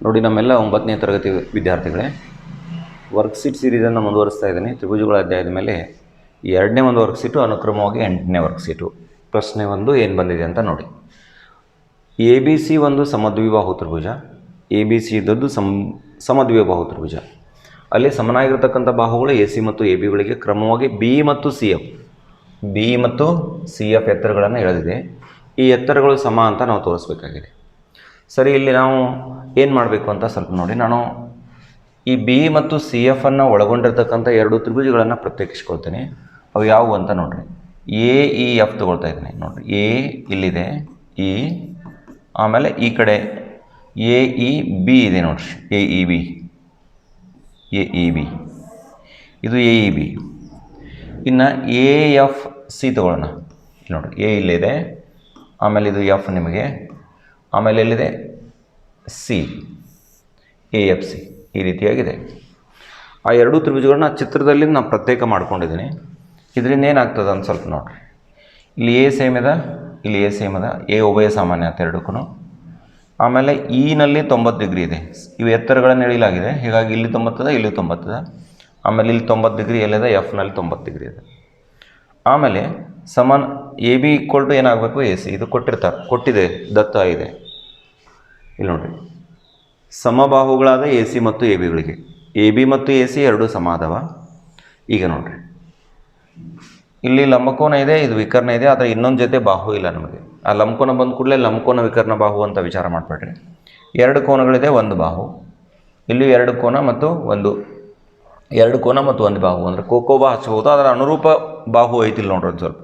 ನೋಡಿ ನಮ್ಮೆಲ್ಲ 9ನೇ ತರಗತಿ ವಿದ್ಯಾರ್ಥಿಗಳೇ, ವರ್ಕ್ಶೀಟ್ ಸೀರೀಸನ್ನು ಮುಂದುವರಿಸ್ತಾ ಇದ್ದೀನಿ. ತ್ರಿಭುಜಗಳ ಅಧ್ಯಾಯದ ಮೇಲೆ 2ನೇ ಒಂದು ವರ್ಕ್ಶೀಟು, ಅನುಕ್ರಮವಾಗಿ 8ನೇ ವರ್ಕ್ಶೀಟು. ಪ್ರಶ್ನೆ 1 ಏನು ಬಂದಿದೆ ಅಂತ ನೋಡಿ. ಎ ಬಿ ಸಿ ಒಂದು ಸಮದ್ವಿಬಾಹು ತ್ರಿಭುಜ, ಎ ಬಿ ಸಿ ಇದ್ದದ್ದು ಸಮದ್ವಿಬಾಹು ತ್ರಿಭುಜ. ಅಲ್ಲಿ ಸಮನಾಗಿರ್ತಕ್ಕಂಥ ಬಾಹುಗಳು ಎ ಸಿ ಮತ್ತು ಎ ಬಿಗಳಿಗೆ ಕ್ರಮವಾಗಿ ಬಿ ಮತ್ತು ಸಿ ಎಫ್ ಎತ್ತರಗಳನ್ನು ಎಳೆದಿದೆ. ಈ ಎತ್ತರಗಳು ಸಮ ಅಂತ ನಾವು ತೋರಿಸ್ಬೇಕಾಗಿದೆ. ಸರಿ, ಇಲ್ಲಿ ನಾವು ಏನು ಮಾಡಬೇಕು ಅಂತ ಸ್ವಲ್ಪ ನೋಡಿ. ನಾನು ಈ ಬಿ ಮತ್ತು ಸಿ ಎಫನ್ನು ಒಳಗೊಂಡಿರ್ತಕ್ಕಂಥ 2 ತ್ರಿಭುಜಗಳನ್ನು ಪ್ರತ್ಯೇಕಿಸ್ಕೊಳ್ತೇನೆ. ಅವು ಯಾವುವು ಅಂತ ನೋಡಿರಿ. ಎ ಇ ಎಫ್ ತೊಗೊಳ್ತಾ ಇದ್ದೀನಿ ನೋಡಿರಿ. ಎ ಇಲ್ಲಿದೆ, ಇ, ಆಮೇಲೆ ಈ ಕಡೆ ಎ ಇ ಬಿ ಇದೆ ನೋಡಿರಿ. ಎ ಇ ಬಿ ಇದು ಎ ಇ ಬಿ. ಇನ್ನು ಎ ಎಫ್ ಸಿ ತೊಗೊಳ್ಳೋಣ. ನೋಡಿರಿ, ಎ ಇಲ್ಲಿದೆ, ಆಮೇಲೆ ಇದು ಎಫ್ ನಿಮಗೆ, ಆಮೇಲೆ ಎಲ್ಲಿದೆ ಸಿ, ಎ ಎಫ್ ಸಿ. ಈ ರೀತಿಯಾಗಿದೆ. ಆ 2 ತ್ರಿಭುಜಗಳನ್ನ ಚಿತ್ರದಲ್ಲಿ ನಾನು ಪ್ರತ್ಯೇಕ ಮಾಡ್ಕೊಂಡಿದ್ದೀನಿ. ಇದರಿಂದ ಏನಾಗ್ತದೆ ಅಂತ ಸ್ವಲ್ಪ ನೋಡಿರಿ. ಇಲ್ಲಿ ಎ ಸೇಮ್ ಇದೆ, ಇಲ್ಲಿ ಎ ಸೇಮ್ ಇದೆ, ಎ ಉಭಯ ಸಾಮಾನ್ಯ ಅಂತ ಎರಡಕ್ಕೂ. ಆಮೇಲೆ ಇನಲ್ಲಿ 90 ಡಿಗ್ರಿ ಇದೆ. ಇವು ಎತ್ತರಗಳನ್ನು ಎಳೆಯಲಾಗಿದೆ, ಹೀಗಾಗಿ ಇಲ್ಲಿ 90 ಇದೆ, ಇಲ್ಲಿ 90 ಇದೆ. ಆಮೇಲೆ ಇಲ್ಲಿ 90 ಡಿಗ್ರಿ ಎಲ್ಲಿದೆ, ಎಫ್ನಲ್ಲಿ 90 ಡಿಗ್ರಿ ಇದೆ. ಆಮೇಲೆ ಸಮಾನ ಎ ಬಿ ಈಕ್ವಲ್ ಟು ಏನಾಗಬೇಕು, ಎ ಸಿ. ಇದು ಕೊಟ್ಟಿದೆ, ದತ್ತ ಇದೆ. ಇಲ್ಲಿ ನೋಡಿರಿ, ಸಮಬಾಹುಗಳಾದ ಎ ಸಿ ಮತ್ತು ಎ ಬಿಗಳಿಗೆ, ಎ ಬಿ ಮತ್ತು ಎ ಸಿ ಎರಡೂ ಸಮ ಆದವ. ಈಗ ನೋಡಿರಿ, ಇಲ್ಲಿ ಲಂಬಕೋನ ಇದೆ, ಇದು ವಿಕರ್ಣ ಇದೆ, ಆದರೆ ಇನ್ನೊಂದು ಜೊತೆ ಬಾಹು ಇಲ್ಲ ನಮಗೆ. ಆ ಲಂಬಕೋನ ಬಂದ ಕೂಡಲೇ ಲಂಬಕೋನ ವಿಕರ್ಣ ಬಾಹು ಅಂತ ವಿಚಾರ ಮಾಡಿಬಿಡ್ರಿ. 2 ಕೋನಗಳಿದೆ, ಒಂದು ಬಾಹು. ಇಲ್ಲಿ 2 ಕೋನ ಮತ್ತು ಒಂದು ಬಾಹು, ಅಂದರೆ ಕೋಕೋಬಾ ಹಚ್ಚಬಹುದು. ಅದರ ಅನುರೂಪ ಬಾಹು ಐತಿಲ್ಲ ನೋಡ್ರಿ. ಸ್ವಲ್ಪ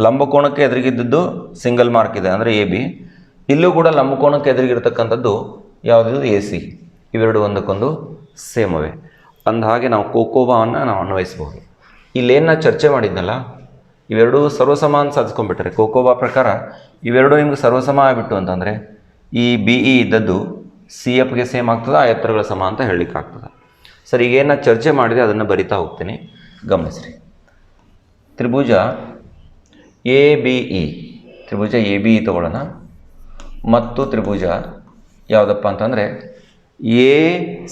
ಲಂಬಕೋನಕ್ಕೆ ಎದುರಿಗಿದ್ದದ್ದು ಸಿಂಗಲ್ ಮಾರ್ಕ್ ಇದೆ, ಅಂದರೆ ಎ ಬಿ. ಇಲ್ಲೂ ಕೂಡ ಲಂಬಕೋನಕ್ಕೆ ಎದುರಿಗಿರ್ತಕ್ಕಂಥದ್ದು ಯಾವುದಿದು, ಎ ಸಿ. ಇವೆರಡು ಒಂದಕ್ಕೊಂದು ಸೇಮವೆ. ಅಂದ ಹಾಗೆ ನಾವು ಕೋಕೋಬಾವನ್ನು ನಾವು ಅನ್ವಯಿಸಬಹುದು. ಇಲ್ಲೇನು ನಾನು ಚರ್ಚೆ ಮಾಡಿದ್ನಲ್ಲ, ಇವೆರಡೂ ಸರ್ವಸಮ ಅಂತ ಸಾಧಿಸ್ಕೊಂಡ್ಬಿಟ್ರೆ ಕೋಕೋಬಾ ಪ್ರಕಾರ ಇವೆರಡೂ ನಿಮ್ಗೆ ಸರ್ವಸಮ ಆಗಿಬಿಟ್ಟು ಅಂತಂದರೆ ಈ ಬಿ ಇ ಇದ್ದದ್ದು ಸಿ ಎಫ್ಗೆ ಸೇಮ್ ಆಗ್ತದೆ, ಆ ಎತ್ತರಗಳ ಸಮ ಅಂತ ಹೇಳಲಿಕ್ಕಾಗ್ತದೆ. ಸರಿ, ಈಗ ಏನು ಚರ್ಚೆ ಮಾಡಿದೆ ಅದನ್ನು ಬರಿತಾ ಹೋಗ್ತೀನಿ, ಗಮನಿಸ್ರಿ. ತ್ರಿಭುಜ ಎ ಬಿ ಇ, ತ್ರಿಭುಜ ಎ ಬಿ ಇ ತೊಗೊಳ್ಳೋಣ. ಮತ್ತು ತ್ರಿಭುಜ ಯಾವುದಪ್ಪ ಅಂತಂದರೆ ಎ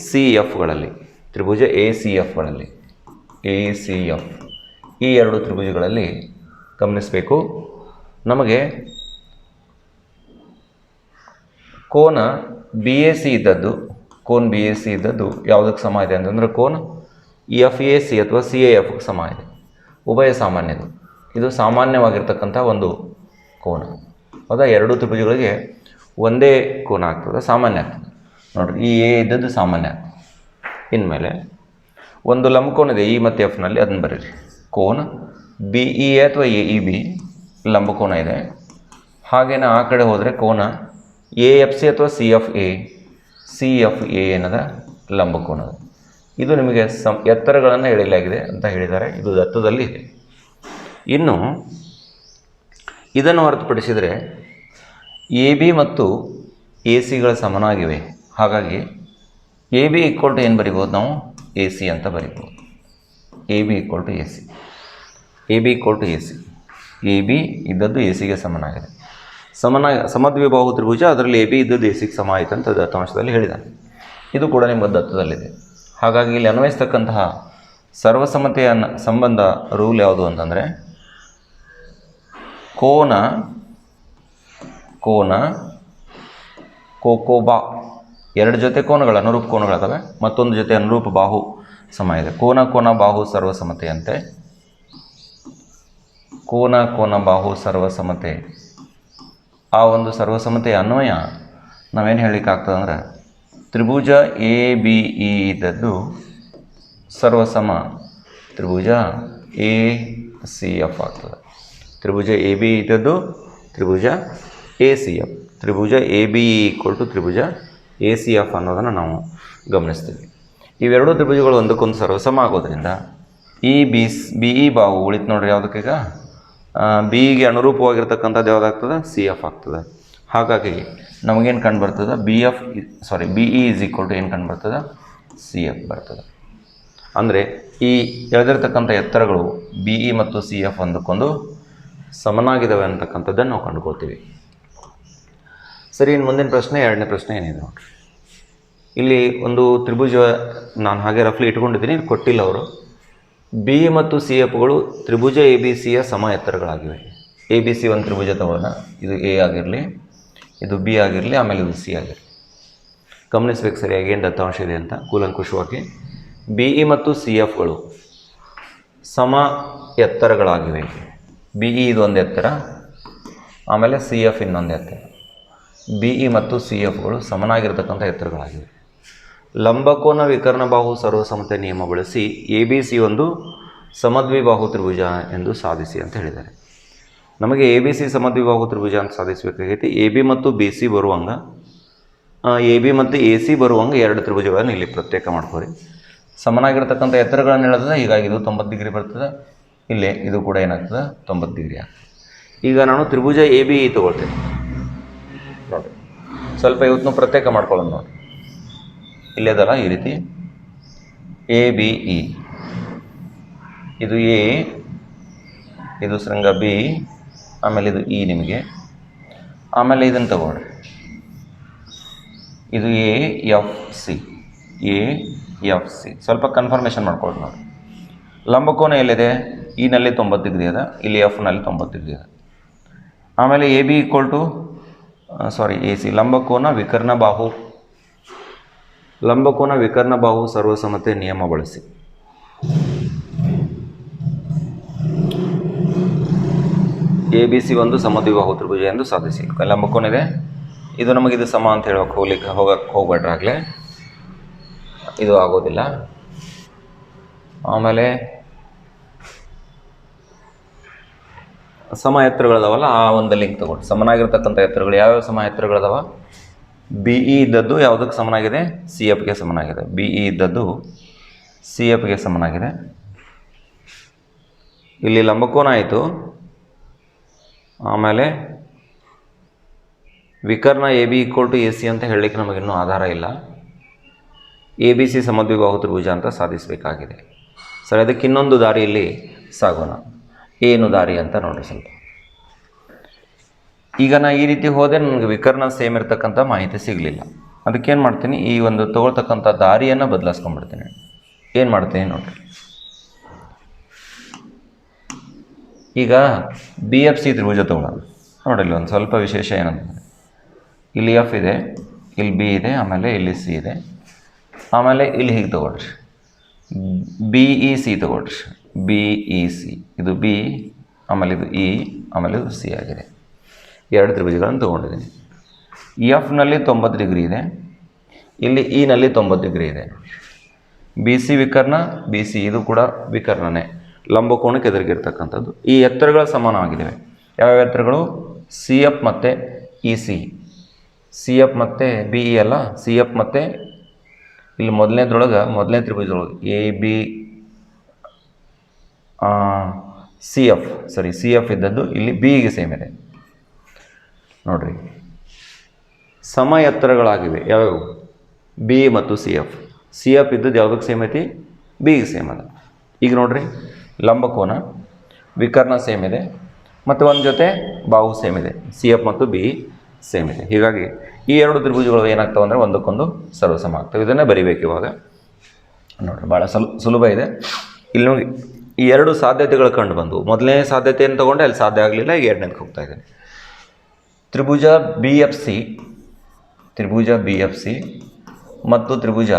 ಸಿ ಎಫ್ಗಳಲ್ಲಿ, ತ್ರಿಭುಜ ಎ ಸಿ ಎಫ್ಗಳಲ್ಲಿ, ಎ ಸಿ ಎಫ್ ಈ 2 ತ್ರಿಭುಜಗಳಲ್ಲಿ ಗಮನಿಸಬೇಕು. ನಮಗೆ ಕೋನ ಬಿ ಎ ಸಿ ಇದ್ದದ್ದು ಯಾವುದಕ್ಕೆ ಸಮ ಇದೆ ಅಂತಂದರೆ ಕೋನ ಎಫ್ ಎ ಸಿ ಅಥವಾ ಸಿ ಎ ಎಫ್ಗೆ ಸಮ ಇದೆ. ಉಭಯ ಸಾಮಾನ್ಯದು. ಇದು ಸಾಮಾನ್ಯವಾಗಿರ್ತಕ್ಕಂಥ ಒಂದು ಕೋನ. ಹೌದಾ? 2 ತ್ರಿಭುಜಗಳಿಗೆ ಒಂದೇ ಕೋನ ಆಗ್ತದೆ, ಸಾಮಾನ್ಯ ಆಗ್ತದೆ. ನೋಡಿರಿ, ಈ ಎ ಇದ್ದದ್ದು ಸಾಮಾನ್ಯ. ಇನ್ಮೇಲೆ ಒಂದು ಲಂಬಕೋನ ಇದೆ ಇ ಮತ್ತು ಎಫ್ನಲ್ಲಿ, ಅದನ್ನು ಬರೀರಿ. ಕೋನ ಬಿ ಇ ಎ ಅಥವಾ ಎ ಇ ಬಿ ಲಂಬಕೋನ ಇದೆ. ಹಾಗೇನೆ ಆ ಕಡೆ ಹೋದರೆ ಕೋನ ಎ ಎಫ್ ಸಿ ಅಥವಾ ಸಿ ಎಫ್ ಎ ಏನದ ಲಂಬಕೋನದ. ಇದು ನಿಮಗೆ ಎತ್ತರಗಳನ್ನು ಎಳೆಯಲಾಗಿದೆ ಅಂತ ಹೇಳಿದ್ದಾರೆ. ಇದು ದತ್ತದಲ್ಲಿ ಇದೆ. ಇನ್ನು ಇದನ್ನು ಹೊರತುಪಡಿಸಿದರೆ ಎ ಬಿ ಮತ್ತು ಎ ಸಿಗಳ ಸಮನಾಗಿವೆ. ಹಾಗಾಗಿ ಎ ಬಿ ಈಕ್ವಲ್ ಟು ಏನು ಬರಿಬೋದು ನಾವು, ಎ ಸಿ ಅಂತ ಬರಿಬೋದು. A B equal to A C, A B ಇದ್ದದ್ದು ಎ ಸಿಗೆ ಸಮನಾಗಿದೆ. ಸಮದ್ವಿಬಾಹು ತ್ರಿಭುಜ, ಅದರಲ್ಲಿ ಎ ಬಿ ಇದ್ದದ್ದು ಎ ಸಿಗೆ ಸಮ ಆಯಿತು ಅಂತ ದತ್ತಾಂಶದಲ್ಲಿ ಹೇಳಿದ್ದಾನೆ. ಇದು ಕೂಡ ನಿಮ್ಮ ದತ್ತದಲ್ಲಿದೆ. ಹಾಗಾಗಿ ಇಲ್ಲಿ ಅನ್ವಯಿಸ್ತಕ್ಕಂತಹ ಸರ್ವಸಮತೆಯ ಸಂಬಂಧ ರೂಲ್ ಯಾವುದು ಅಂತಂದರೆ ಕೋಕೋಬಾ 2 ಜೊತೆ ಕೋನಗಳು ಅನುರೂಪ ಕೋನಗಳಾದವೆ, ಮತ್ತೊಂದು ಜೊತೆ ಅನುರೂಪ ಬಾಹು ಸಮ ಇದೆ. ಕೋನ ಬಾಹು ಸರ್ವಸಮತೆಯಂತೆ, ಕೋನ ಬಾಹು ಸರ್ವಸಮತೆ. ಆ ಒಂದು ಸರ್ವಸಮತೆಯ ಅನ್ವಯ ನಾವೇನು ಹೇಳಲಿಕ್ಕಾಗ್ತದೆ ಅಂದರೆ ತ್ರಿಭುಜ ಎ ಬಿ ಇ ಇದ್ದದ್ದು ಸರ್ವಸಮ ತ್ರಿಭುಜ ಎ ಸಿ ಎಫ್ ಆಗ್ತದೆ. ತ್ರಿಭುಜ ಎ ಬಿ ಇದ್ದದ್ದು ತ್ರಿಭುಜ ಎ ಸಿ ಎಫ್, ತ್ರಿಭುಜ A B E equal to ತ್ರಿಭುಜ ಎ ಸಿ ಎಫ್ ಅನ್ನೋದನ್ನು ನಾವು ಗಮನಿಸ್ತೀವಿ. ಇವೆರಡೂ ತ್ರಿಭುಜಗಳು ಒಂದಕ್ಕೊಂದು ಸರ್ವಸಮ ಆಗೋದ್ರಿಂದ ಈ ಬಿ ಇ ಬಾಹು ಉಳಿತು ನೋಡ್ರಿ. ಯಾವುದಕ್ಕೀಗ ಬಿಗೆ ಅನುರೂಪವಾಗಿರ್ತಕ್ಕಂಥದ್ದು ಯಾವುದಾಗ್ತದೆ, ಸಿ ಎಫ್ ಆಗ್ತದೆ. ಹಾಗಾಗಿ ನಮಗೇನು ಕಂಡು ಬರ್ತದೆ, B E is equal to ಏನು ಕಂಡು ಬರ್ತದೆ, ಸಿ ಎಫ್ ಬರ್ತದೆ. ಅಂದರೆ ಈ ಎಳೆದಿರ್ತಕ್ಕಂಥ ಎತ್ತರಗಳು ಬಿ ಇ ಮತ್ತು ಸಿ ಎಫ್ ಒಂದಕ್ಕೊಂದು ಸಮನಾಗಿದ್ದಾವೆ ಅಂತಕ್ಕಂಥದ್ದನ್ನು ನಾವು ಕಂಡುಕೊಳ್ತೀವಿ. ಸರಿ, ಇನ್ನು ಮುಂದಿನ ಪ್ರಶ್ನೆ, 2ನೇ ಪ್ರಶ್ನೆ ಏನಿದೆ ನೋಡಿರಿ. ಇಲ್ಲಿ ಒಂದು ತ್ರಿಭುಜ ನಾನು ಹಾಗೆ ರಫ್ಲಿ ಇಟ್ಕೊಂಡಿದ್ದೀನಿ, ಕೊಟ್ಟಿಲ್ಲ ಅವರು. ಬಿ ಮತ್ತು ಸಿ ಎಫ್ಗಳು ತ್ರಿಭುಜ ಎ ಬಿ ಸಿಯ ಸಮ ಎತ್ತರಗಳಾಗಿವೆ. ಎ ಬಿ ಸಿ ಒಂದು ತ್ರಿಭುಜ ತಗೊಳ್ಳೋಣ. ಇದು ಎ ಆಗಿರಲಿ, ಇದು ಬಿ ಆಗಿರಲಿ, ಆಮೇಲೆ ಇದು ಸಿ ಆಗಿರಲಿ. ಗಮನಿಸ್ಬೇಕು ಸರಿಯಾಗಿ ಏನು ದತ್ತಾಂಶ ಇದೆ ಅಂತ ಕೂಲಂಕುಷವಾಗಿ. ಬಿ ಇ ಮತ್ತು ಸಿ ಎಫ್ಗಳು ಸಮ ಎತ್ತರಗಳಾಗಿವೆ. ಬಿ ಇ ಇದೊಂದು ಎತ್ತರ, ಆಮೇಲೆ ಸಿ ಎಫ್ ಇನ್ನೊಂದು ಎತ್ತರ. ಬಿ ಇ ಮತ್ತು ಸಿ ಎಫ್ಗಳು ಸಮನಾಗಿರ್ತಕ್ಕಂಥ ಎತ್ತರಗಳಾಗಿವೆ. ಲಂಬಕೋನ ವಿಕರ್ಣ ಬಾಹು ಸರ್ವಸಮತೆ ನಿಯಮ ಬಳಸಿ ಎ ಬಿ ಸಿ ಒಂದು ಸಮದ್ವಿಬಾಹು ತ್ರಿಭುಜ ಎಂದು ಸಾಧಿಸಿ ಅಂತ ಹೇಳಿದ್ದಾರೆ. ನಮಗೆ ಎ ಬಿ ಸಿ ಸಮದ್ವಿಬಾಹು ತ್ರಿಭುಜ ಅಂತ ಸಾಧಿಸಬೇಕಾಗೈತಿ. ಎ ಬಿ ಮತ್ತು ಬಿ ಸಿ ಬರುವಂಗ, ಎ ಬಿ ಮತ್ತು ಎ ಸಿ ಬರುವಂಗೆ ಎರಡು ತ್ರಿಭುಜಗಳನ್ನು ಇಲ್ಲಿ ಪ್ರತ್ಯೇಕ ಮಾಡ್ಕೋರಿ. ಸಮನಾಗಿರ್ತಕ್ಕಂಥ ಎತ್ತರಗಳನ್ನು ಹೇಳಿದ್ರೆ ಹೀಗಾಗಿ ಇದು 90 ಡಿಗ್ರಿ ಬರ್ತದೆ. ಇಲ್ಲೇ ಇದು ಕೂಡ ಏನಾಗ್ತದೆ 90 ಡಿಗ್ರಿ ಆಗ್ತದೆ. ಈಗ ನಾನು ತ್ರಿಭುಜ ಎ ಬಿ ಇ ತೊಗೊಳ್ತೇನೆ ನೋಡಿ. ಸ್ವಲ್ಪ ಇವತ್ತು ಪ್ರತ್ಯೇಕ ಮಾಡ್ಕೊಳ್ಳೋದು ನೋಡಿ. ಇಲ್ಲೇದಲ್ಲ ಈ ರೀತಿ ಎ ಬಿ ಇ, ಇದು ಎ, ಇದು ಶೃಂಗ ಬಿ, ಆಮೇಲೆ ಇದು ಇ ನಿಮಗೆ. ಆಮೇಲೆ ಇದನ್ನು ತಗೊಳ್ರಿ, ಇದು A F C, A F C. ಸ್ವಲ್ಪ ಕನ್ಫರ್ಮೇಷನ್ ಮಾಡ್ಕೊಳ್ಳೋದು ನೋಡಿ. ಲಂಬಕೋನ ಎಲ್ಲಿದೆ? ಇನಲ್ಲಿ 90 ಡಿಗ್ರಿ ಅದ, ಇಲ್ಲಿ ಎಫ್ನಲ್ಲಿ 90 ಡಿಗ್ರಿ ಅದ. ಆಮೇಲೆ A B equal to A C. ಲಂಬಕೋನ ವಿಕರ್ಣ ಬಾಹು ಸರ್ವಸಮತೆ ನಿಯಮ ಬಳಸಿ ಎ ಬಿ ಸಿ ಒಂದು ಸಮದ್ವಿಬಾಹು ತ್ರಿಭುಜ ಎಂದು ಸಾಧಿಸಿ. ಲಂಬಕೋನ ಇದೆ, ಇದು ನಮಗಿದು ಸಮ ಅಂತ ಹೇಳೋಕೆ ಹೋಗಕ್ಕೆ ಹೋಗ್ಬೇಡ್ರಾಗಲೇ, ಇದು ಆಗೋದಿಲ್ಲ. ಆಮೇಲೆ ಸಮ ಎತ್ತರಗಳದಾವಲ್ಲ, ಆ ಒಂದು ಲಿಂಕ್ ತಗೊಂಡು ಸಮನಾಗಿರ್ತಕ್ಕಂಥ ಎತ್ತರಗಳು ಯಾವ್ಯಾವ ಸಮ ಎತ್ತರಗಳದಾವ? ಬಿ ಇ ಇದ್ದದ್ದು ಯಾವುದಕ್ಕೆ ಸಮನಾಗಿದೆ? ಸಿ ಎಫ್ಗೆ ಸಮನಾಗಿದೆ. ಬಿ ಇ ಇದ್ದದ್ದು ಸಿ ಎಫ್ಗೆ ಸಮನಾಗಿದೆ. ಇಲ್ಲಿ ಲಂಬಕೋನ ಆಯಿತು. ಆಮೇಲೆ ವಿಕರ್ಣ A B equal to A C ಅಂತ ಹೇಳಲಿಕ್ಕೆ ನಮಗಿನ್ನೂ ಆಧಾರ ಇಲ್ಲ. ಎ ಬಿ ಸಿ ಸಮದ್ವಿಬಾಹು ತ್ರಿಭುಜ ಅಂತ ಸಾಧಿಸಬೇಕಾಗಿದೆ. ಸರಿ, ಅದಕ್ಕೆ ಇನ್ನೊಂದು ದಾರಿಯಲ್ಲಿ ಸಾಗೋಣ. ಏನು ದಾರಿ ಅಂತ ನೋಡ್ರಿ ಸ್ವಲ್ಪ. ಈಗ ನಾ ಈ ರೀತಿ ಹೋದೆ, ನನಗೆ ವಿಕರ್ಣ ಸೇಮ್ ಇರ್ತಕ್ಕಂಥ ಮಾಹಿತಿ ಸಿಗಲಿಲ್ಲ. ಅದಕ್ಕೇನು ಮಾಡ್ತೀನಿ, ಈ ಒಂದು ತೊಗೊಳ್ತಕ್ಕಂಥ ದಾರಿಯನ್ನು ಬದಲಾಯಿಸ್ಕೊಂಡ್ಬಿಡ್ತೀನಿ. ಏನು ಮಾಡ್ತೀನಿ ನೋಡ್ರಿ. ಈಗ ಬಿ ಎಫ್ ಸಿ ತ್ರಿಭುಜ ತೊಗೊಳ್ಳೋಣ ನೋಡಿಲ್ಲ. ಒಂದು ಸ್ವಲ್ಪ ವಿಶೇಷ ಏನಂತಂದರೆ, ಇಲ್ಲಿ ಎಫ್ ಇದೆ, ಇಲ್ಲಿ ಬಿ ಇದೆ, ಆಮೇಲೆ ಇಲ್ಲಿ ಸಿ ಇದೆ, ಆಮೇಲೆ ಇಲ್ಲಿ ಹೀಗೆ ತೊಗೊಳ್ರಿ, ಬಿ ಇ ಸಿ ತೊಗೊಳ್ರಿ. ಬಿ ಇ ಸಿ, ಇದು ಬಿ, ಆಮೇಲೆ ಇದು ಇ, ಆಮೇಲೆ ಇದು ಸಿ ಆಗಿದೆ. ಎರಡು ತ್ರಿಭುಜಗಳನ್ನು ತೊಗೊಂಡಿದ್ದೀನಿ. ಎಫ್ನಲ್ಲಿ 90 ಡಿಗ್ರಿ ಇದೆ, ಇಲ್ಲಿ ಇನಲ್ಲಿ 90 ಡಿಗ್ರಿ ಇದೆ. ಬಿ ಸಿ ವಿಕರ್ಣ, ಬಿ ಸಿ ಇದು ಕೂಡ ವಿಕರ್ಣನೇ, ಲಂಬಕೋನಕ್ಕೆ ಎದುರಿಗಿರ್ತಕ್ಕಂಥದ್ದು. ಈ ಎತ್ತರಗಳು ಸಮಾನವಾಗಿದ್ದಾವೆ. ಯಾವ್ಯಾವ ಎತ್ತರಗಳು? ಸಿ ಎಫ್ ಮತ್ತು ಇ ಸಿ. ಸಿ ಎಫ್ ಮತ್ತು ಬಿ ಇ ಅಲ್ಲ, ಸಿ ಎಫ್ ಮತ್ತು ಇಲ್ಲಿ ಮೊದಲನೇ ತ್ರಿಭುಜದೊಳಗೆ A B C F, C F ಇದ್ದದ್ದು ಇಲ್ಲಿ ಬಿಗೆ ಸೇಮ್ ಇದೆ ನೋಡಿರಿ. ಸಮ ಎತ್ತರಗಳಾಗಿವೆ ಯಾವ್ಯಾವು? ಬಿ ಮತ್ತು ಸಿ ಎಫ್. ಸಿ ಎಫ್ ಇದ್ದದ್ದು ಯಾವುದಕ್ಕೆ ಸೇಮ್ ಐತಿ? ಬಿಗೆ ಸೇಮ್ ಅದ. ಈಗ ನೋಡಿರಿ, ಲಂಬಕೋನ ವಿಕರ್ಣ ಸೇಮ್ ಇದೆ, ಮತ್ತು ಒಂದು ಜೊತೆ ಬಾಹು ಸೇಮ್ ಇದೆ. ಸಿ ಎಫ್ ಮತ್ತು ಬಿ ಸೇಮ್ ಇದೆ. ಹೀಗಾಗಿ ಈ ಎರಡು ತ್ರಿಭುಜಗಳು ಏನಾಗ್ತವೆ ಅಂದರೆ ಒಂದಕ್ಕೊಂದು ಸರ್ವಸಮ ಆಗ್ತವೆ. ಇದನ್ನೇ ಬರಿಬೇಕು ಇವಾಗ ನೋಡಿರಿ. ಭಾಳ ಸುಲಭ ಇದೆ. ಇಲ್ಲಿ ನೋಡಿ, ಈ ಎರಡು ಸಾಧ್ಯತೆಗಳು ಕಂಡು ಬಂದವು. ಮೊದಲನೇ ಸಾಧ್ಯತೆಯನ್ನು ತೊಗೊಂಡೆ, ಅಲ್ಲಿ ಸಾಧ್ಯ ಆಗಲಿಲ್ಲ. ಈಗ ಎರಡನೇದಕ್ಕೆ ಹೋಗ್ತಾ ಇದ್ದೇನೆ. ತ್ರಿಭುಜ ಬಿ ಎಫ್ ಸಿ ಮತ್ತು ತ್ರಿಭುಜ